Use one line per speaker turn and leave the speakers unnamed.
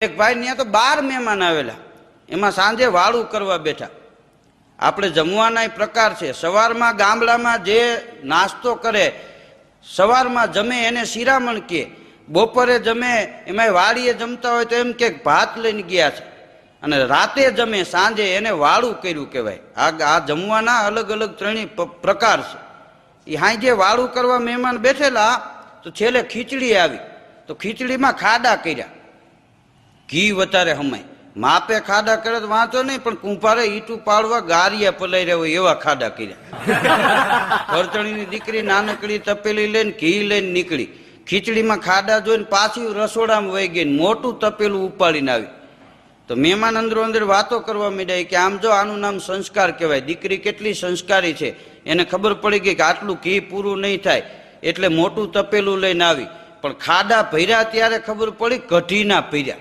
એક ભાઈ ત્યાં તો 12 મહેમાન આવેલા, એમાં સાંજે વાળું કરવા બેઠા. આપણે જમવાના પ્રકાર છે. સવારમાં ગામડામાં જે નાસ્તો કરે, સવારમાં જમે એને શિરામણ કહે, બપોરે જમે એમાં વાડીએ જમતા હોય તો એમ કે ભાત લઈને ગયા છે, અને રાતે જમે સાંજે એને વાળું કર્યું કહેવાય. આ જમવાના અલગ અલગ ત્રણેય પ્રકાર છે. એ સાંજે વાળું કરવા મહેમાન બેઠેલા તો છેલ્લે ખીચડી આવી, તો ખીચડીમાં ખાડા કર્યા, ઘી વધારે હમાય. માપે ખાડા કરે તો વાંચો નહીં, પણ કુંભારે ઈટું પાડવા ગારિયા પલાઈ હોય એવા ખાડા કર્યા. ભરતણીની દીકરી નાનકડી તપેલી લઈને ઘી લઈને નીકળી, ખીચડીમાં ખાડા જોઈને પાછી રસોડામાં વહી ગઈ, મોટું તપેલું ઉપાડીને આવી. તો મહેમાન અંદરો અંદર વાતો કરવા માંડ્યા કે આમ જો આનું નામ સંસ્કાર કહેવાય, દીકરી કેટલી સંસ્કારી છે. એને ખબર પડી ગઈ કે આટલું ઘી પૂરું નહીં થાય, એટલે મોટું તપેલું લઈને આવી. પણ ખાડા ભર્યા ત્યારે ખબર પડી કઢી ના ભર્યા.